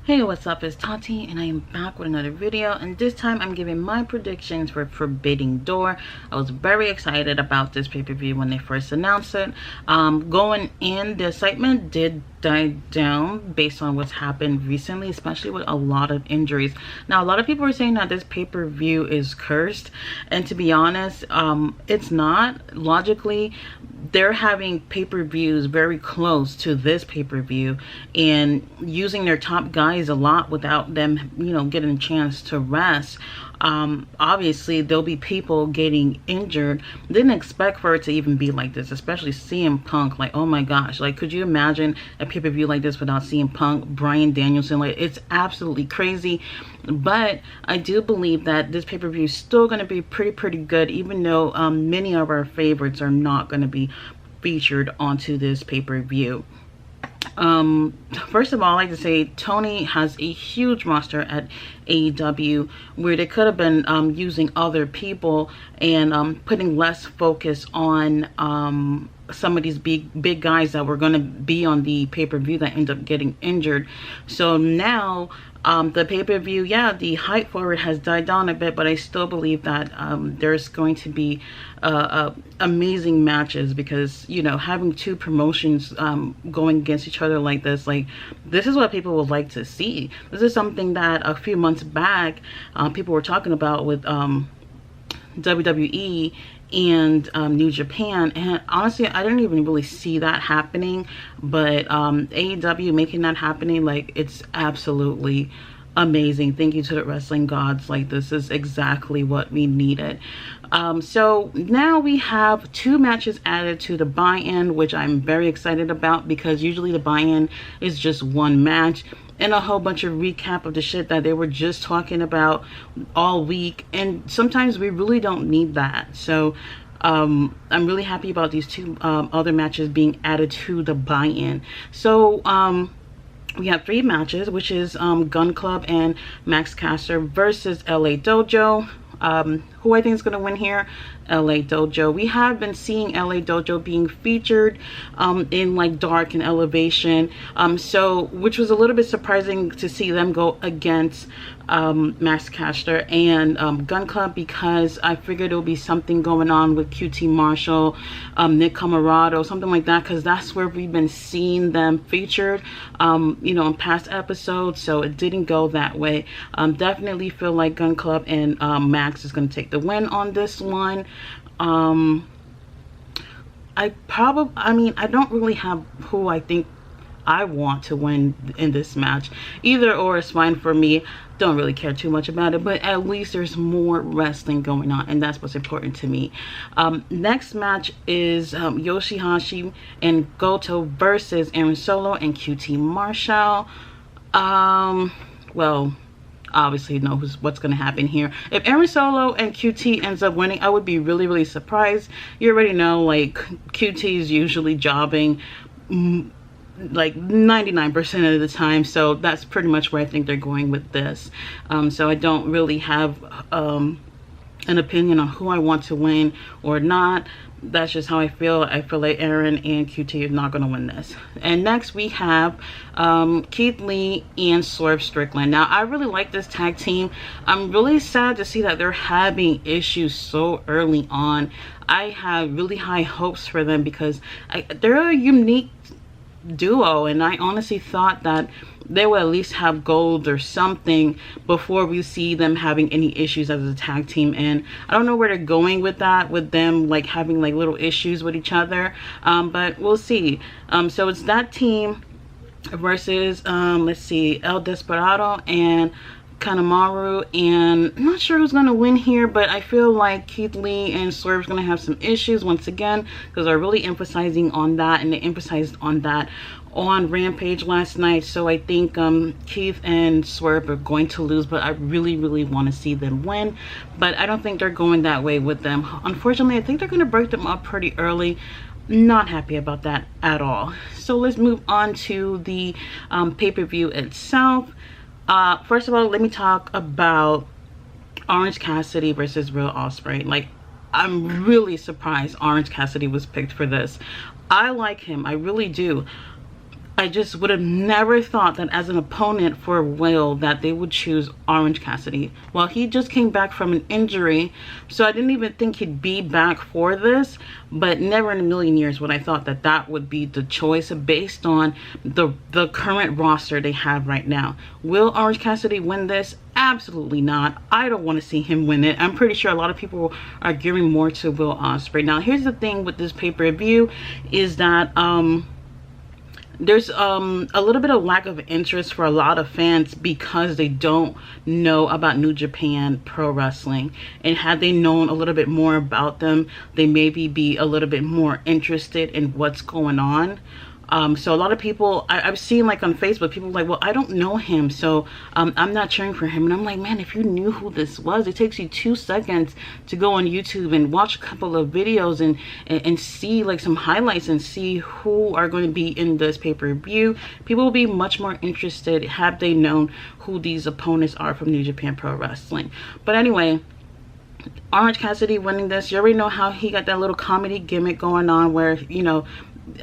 Hey, what's up? It's Tati and I am back with another video, and this time I'm giving my predictions for Forbidden Door. I was very excited about this pay-per-view when they first announced it. Going in, the excitement did die down based on what's happened recently, especially with a lot of injuries. Now, a lot of people are saying that this pay-per-view is cursed, and to be honest, it's not. Logically, they're having pay-per-views very close to this pay-per-view and using their top guys a lot without them, getting a chance to rest. Obviously there'll be people getting injured. Didn't expect for it to even be like this, especially CM Punk. Like, oh my gosh, like, could you imagine a pay-per-view like this without CM Punk, Bryan Danielson? Like, it's absolutely crazy. But I do believe that this pay-per-view is still going to be pretty good, even though many of our favorites are not going to be featured onto this pay-per-view. First of all, I like to say Tony has a huge roster at AEW where they could have been using other people and putting less focus on some of these big guys that were going to be on the pay-per-view that end up getting injured. So now the pay-per-view, yeah, the hype for it has died down a bit, but I still believe that there's going to be amazing matches because, having two promotions going against each other like this is what people would like to see. This is something that a few months back people were talking about with WWE and New Japan, and honestly I didn't even really see that happening, but AEW making that happening, like, it's absolutely amazing. Thank you to the wrestling gods. Like, this is exactly what we needed. So now we have two matches added to the buy-in, which I'm very excited about because usually the buy-in is just one match and a whole bunch of recap of the shit that they were just talking about all week, and sometimes we really don't need that. So I'm really happy about these two other matches being added to the buy-in. So we have three matches, which is Gun Club and Max Caster versus LA Dojo. Who I think is going to win here? LA Dojo. We have been seeing LA Dojo being featured in like Dark and Elevation, so which was a little bit surprising to see them go against Max Caster and Gun Club, because I figured there would be something going on with QT Marshall, Nick Comoroto, something like that, because that's where we've been seeing them featured in past episodes. So it didn't go that way. Definitely feel like Gun Club and Max is going to take the win on this one. I don't really have who I think I want to win in this match. Either or is fine for me. Don't really care too much about it, but at least there's more wrestling going on, and that's what's important to me. Next match is Yoshihashi and Goto versus Aaron Solo and QT Marshall. Well, obviously know what's going to happen here. If Aaron Solo and QT ends up winning, I would be really surprised. You already know, like, QT is usually jobbing like 99% of the time, so that's pretty much where I think they're going with this. So I don't really have an opinion on who I want to win or not. That's just how I feel. I feel like Aaron and QT are not going to win this. And next we have Keith Lee and Swerve Strickland. Now, I really like this tag team. I'm really sad to see that they're having issues so early on. I have really high hopes for them because they're a unique duo, and I honestly thought that they would at least have gold or something before we see them having any issues as a tag team. And I don't know where they're going with that, with them like having like little issues with each other, but we'll see. So it's that team versus let's see, El Desperado and Kanemaru, and I'm not sure who's going to win here, but I feel like Keith Lee and Swerve's going to have some issues once again, because they're really emphasizing on that, and they emphasized on that on Rampage last night. So I think Keith and Swerve are going to lose, but I really want to see them win. But I don't think they're going that way with them. Unfortunately, I think they're going to break them up pretty early. Not happy about that at all. So let's move on to the pay-per-view itself. First of all, let me talk about Orange Cassidy versus Will Ospreay. Like, I'm really surprised Orange Cassidy was picked for this. I like him, I really do. I just would have never thought that as an opponent for Will that they would choose Orange Cassidy. Well, he just came back from an injury, so I didn't even think he'd be back for this, but never in a million years would I thought that that would be the choice based on the current roster they have right now. Will Orange Cassidy win this? Absolutely not. I don't want to see him win it. I'm pretty sure a lot of people are gearing more to Will Ospreay. Now, here's the thing with this pay-per-view is that there's a little bit of lack of interest for a lot of fans because they don't know about New Japan Pro Wrestling, and had they known a little bit more about them, they maybe be a little bit more interested in what's going on. So a lot of people I've seen, like on Facebook, people are like, well, I don't know him, so I'm not cheering for him. And I'm like, man, if you knew who this was, it takes you 2 seconds to go on YouTube and watch a couple of videos and see like some highlights and see who are going to be in this pay-per-view. People will be much more interested had they known who these opponents are from New Japan Pro Wrestling. But anyway, Orange Cassidy winning this, you already know how he got that little comedy gimmick going on where, you know,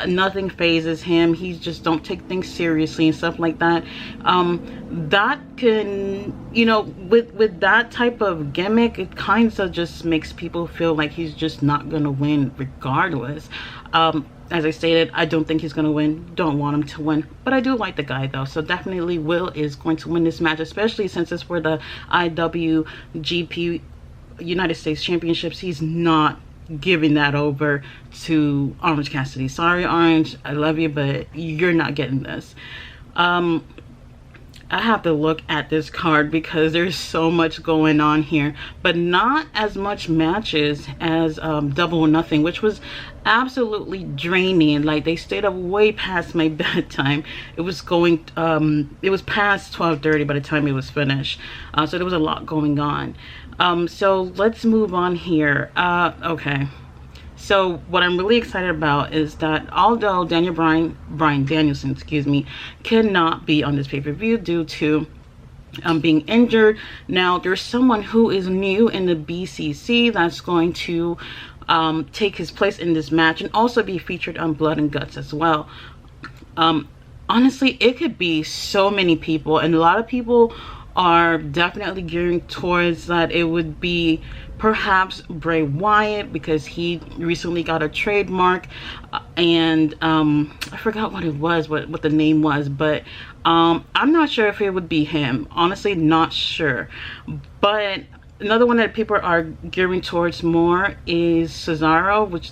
nothing phases him. He just don't take things seriously and stuff like that. That can, you know, with that type of gimmick, it kind of just makes people feel like he's just not gonna win regardless. As I stated, I don't think he's gonna win, don't want him to win, but I do like the guy though, so definitely Will is going to win this match, especially since it's for the IWGP United States Championships. He's not giving that over to Orange Cassidy. Sorry, Orange, I love you, but you're not getting this. I have to look at this card because there's so much going on here, but not as much matches as Double or Nothing, which was absolutely draining. Like, they stayed up way past my bedtime. It was going it was past 12:30 by the time it was finished, so there was a lot going on. So let's move on here. Okay, so what I'm really excited about is that although Bryan Danielson, excuse me, cannot be on this pay-per-view due to being injured, now there's someone who is new in the BCC that's going to take his place in this match and also be featured on Blood and Guts as well. Honestly, it could be so many people, and a lot of people are definitely gearing towards that it would be perhaps Bray Wyatt, because he recently got a trademark, and I forgot what it was, what the name was, but I'm not sure if it would be him. Honestly, not sure. But another one that people are gearing towards more is Cesaro, which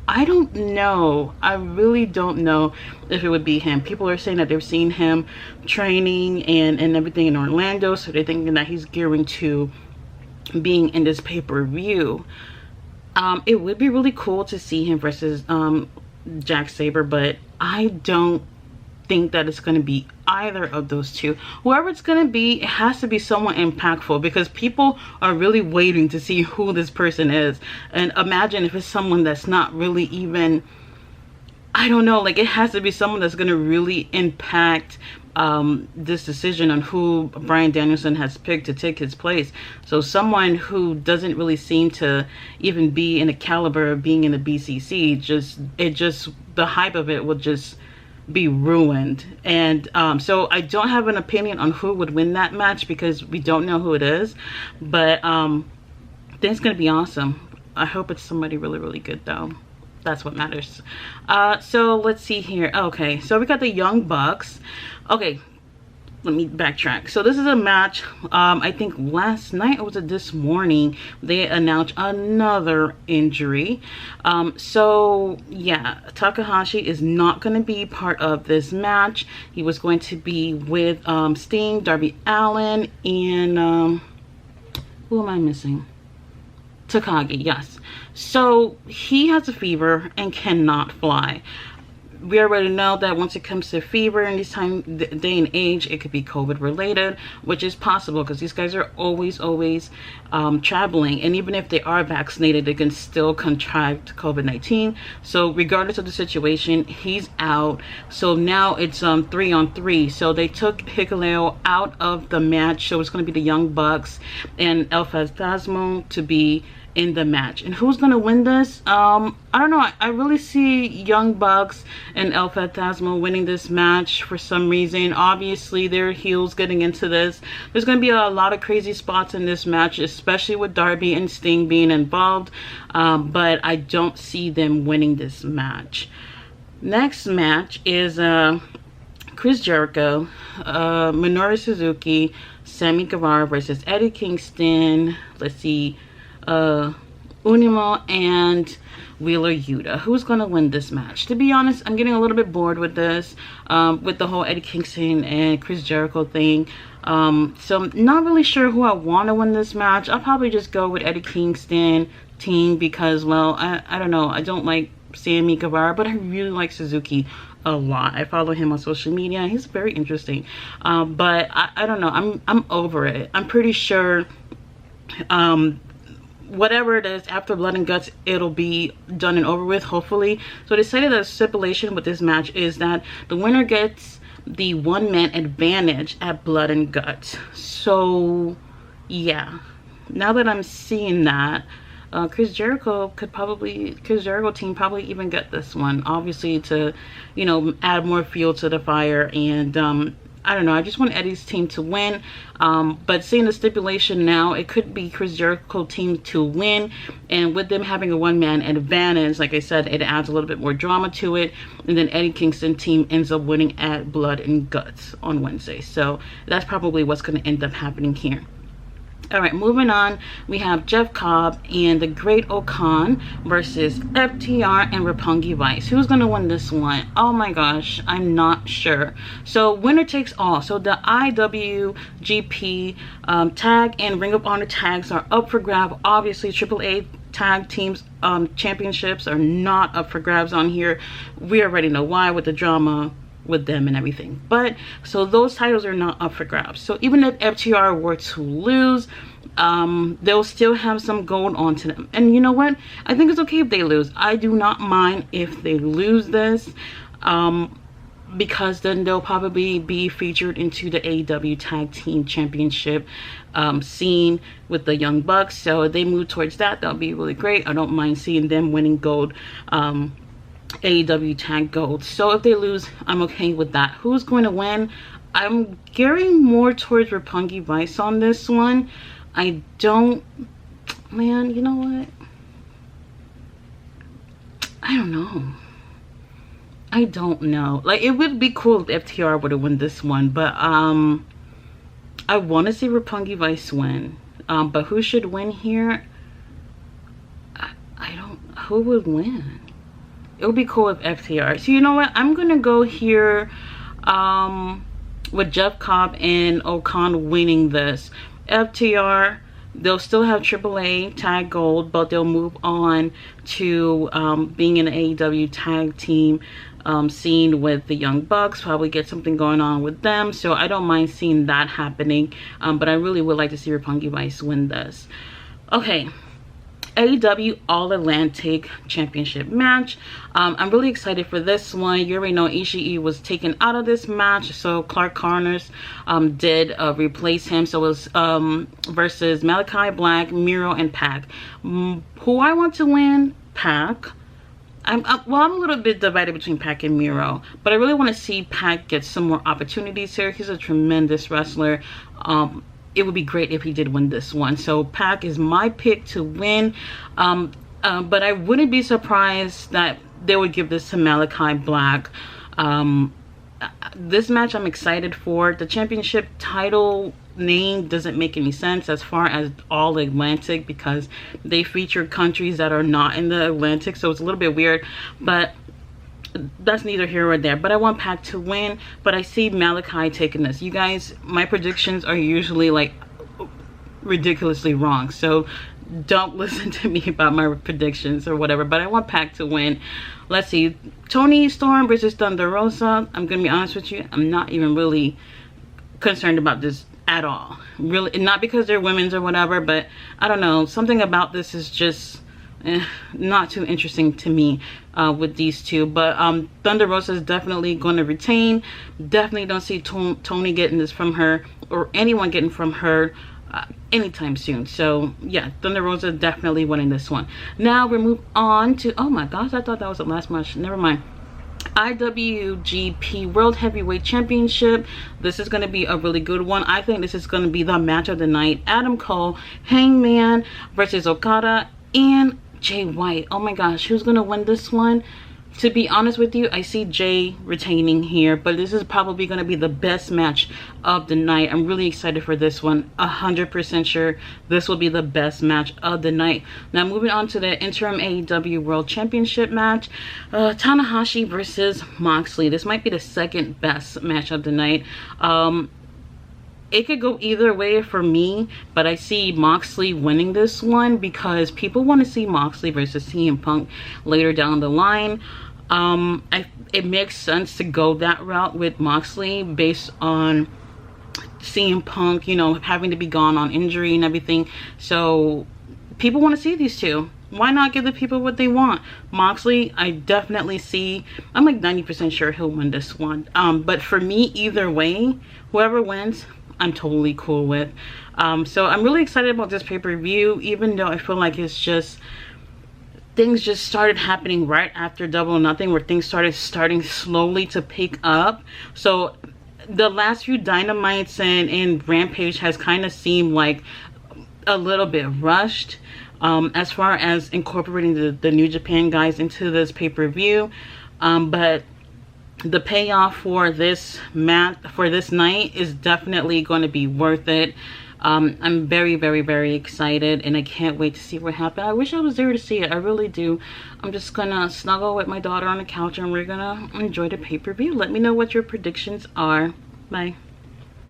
I don't know. I really don't know if it would be him. People are saying that they've seen him training and everything in Orlando, so they're thinking that he's gearing to being in this pay-per-view. It would be really cool to see him versus Jack Sabre, but I don't think that it's going to be either of those two. Whoever it's going to be, it has to be someone impactful, because people are really waiting to see who this person is. And imagine if it's someone that's not really even, I don't know, like, it has to be someone that's going to really impact this decision on who Bryan Danielson has picked to take his place. So someone who doesn't really seem to even be in the caliber of being in the BCC, the hype of it will just be ruined. And so I don't have an opinion on who would win that match because we don't know who it is, but I think it's gonna be awesome. I hope it's somebody really, really good though. That's what matters. So let's see here. Okay, so we got the Young Bucks. Okay, let me backtrack. So this is a match, I think last night, or was it this morning, they announced another injury. So yeah, Takahashi is not going to be part of this match. He was going to be with Sting, Darby Allin, and who am I missing? Takagi, yes. So he has a fever and cannot fly. We already know that once it comes to fever in this day and age, it could be COVID related, which is possible because these guys are always traveling, and even if they are vaccinated, they can still contract COVID-19. So regardless of the situation, he's out. So now it's 3-on-3. So they took Hikuleo out of the match, so it's going to be the Young Bucks and El Phantasmo to be in the match. And who's gonna win this? I don't know. I really see Young Bucks and El Phantasmo winning this match for some reason. Obviously, they're heels getting into this. There's gonna be a lot of crazy spots in this match, especially with Darby and Sting being involved. But I don't see them winning this match. Next match is Chris Jericho, Minoru Suzuki, Sammy Guevara versus Eddie Kingston. Let's see, Unimo and Wheeler Yuta. Who's gonna win this match? To be honest, I'm getting a little bit bored with this, with the whole Eddie Kingston and Chris Jericho thing. So I'm not really sure who I want to win this match. I'll probably just go with Eddie Kingston team because, well, I don't know. I don't like Sammy Guevara, but I really like Suzuki a lot. I follow him on social media. He's very interesting. But I don't know. I'm over it. I'm pretty sure whatever it is after Blood and Guts, it'll be done and over with, hopefully. So they decided that the stipulation with this match is that the winner gets the one-man advantage at Blood and Guts. So yeah, now that I'm seeing that, Chris Jericho team probably even get this one, obviously, to, you know, add more fuel to the fire. And I don't know, I just want Eddie's team to win. But seeing the stipulation now, it could be Chris Jericho team to win, and with them having a one-man advantage, like I said, it adds a little bit more drama to it. And then Eddie Kingston team ends up winning at Blood and Guts on Wednesday. So that's probably what's going to end up happening here. All right, moving on, we have Jeff Cobb and the Great-O-Khan versus FTR and Roppongi Vice. Who's going to win this one? Oh my gosh, I'm not sure. So winner takes all. So the IWGP tag and Ring of Honor tags are up for grab. Obviously, AAA tag teams championships are not up for grabs on here. We already know why, with the drama with them and everything. But so those titles are not up for grabs. So even if FTR were to lose, they'll still have some gold onto them. And you know what? I think it's okay if they lose. I do not mind if they lose this, because then they'll probably be featured into the AEW Tag Team Championship scene with the Young Bucks. So if they move towards that, that'll be really great. I don't mind seeing them winning gold, AEW Tag Gold. So if they lose, I'm okay with that. Who's going to win? I'm gearing more towards Roppongi Vice on this one. I don't, man, you know what? I don't know. I don't know. Like, it would be cool if FTR would have won this one, but I want to see Roppongi Vice win. But who should win here? I don't, who would win? It would be cool with FTR. So you know what? I'm gonna go here with Jeff Cobb and O-Khan winning this. FTR, they'll still have AAA tag gold, but they'll move on to being in the AEW tag team scene with the Young Bucks. Probably get something going on with them. So I don't mind seeing that happening. But I really would like to see Roppongi Vice win this. Okay. AEW All Atlantic Championship match. I'm really excited for this one. You already know Ishii was taken out of this match, so Clark Connors did replace him. So it was versus Malachi Black, Miro, and Pac. Who I want to win? Pac. I'm a little bit divided between Pac and Miro, but I really want to see Pac get some more opportunities here. He's a tremendous wrestler. It would be great if he did win this one. So Pac is my pick to win. But I wouldn't be surprised that they would give this to Malachi Black. This match I'm excited for. The championship title name doesn't make any sense as far as All Atlantic, because they feature countries that are not in the Atlantic. So it's a little bit weird. But that's neither here or there. But I want Pac to win, but I see Malachi taking this. You guys, my predictions are usually like ridiculously wrong, so don't listen to me about my predictions or whatever. But I want Pac to win. Let's see, Toni Storm versus Thunder Rosa. I'm gonna be honest with you, I'm not even really concerned about this at all. Really, not because they're women's or whatever, but I don't know, something about this is just not too interesting to me with these two. But Thunder Rosa is definitely going to retain. Definitely don't see Toni getting this from her, or anyone getting from her anytime soon. So yeah, Thunder Rosa definitely winning this one. Now we move on to, oh my gosh, I thought that was the last match. Never mind. IWGP World Heavyweight Championship. This is going to be a really good one. I think this is going to be the match of the night. Adam Cole, Hangman versus Okada and Jay White. Oh my gosh, who's going to win this one? To be honest with you, I see Jay retaining here, but this is probably going to be the best match of the night. I'm really excited for this one. 100% sure this will be the best match of the night. Now moving on to the interim AEW World Championship match. Tanahashi versus Moxley. This might be the second best match of the night. It could go either way for me, but I see Moxley winning this one because people want to see Moxley versus CM Punk later down the line. It makes sense to go that route with Moxley based on CM Punk, you know, having to be gone on injury and everything. So people want to see these two. Why not give the people what they want? Moxley, I definitely see, I'm like 90% sure he'll win this one. But for me, either way, whoever wins, I'm totally cool with. So I'm really excited about this pay-per-view, even though I feel like it's just, things just started happening right after Double or Nothing, where things starting slowly to pick up. So the last few Dynamites and Rampage has kind of seemed like a little bit rushed as far as incorporating the New Japan guys into this pay-per-view. But the payoff for this night is definitely going to be worth it. I'm very, very, very excited, and I can't wait to see what happens. I wish I was there to see it. I really do. I'm just gonna snuggle with my daughter on the couch, and we're gonna enjoy the pay-per-view. Let me know what your predictions are. Bye.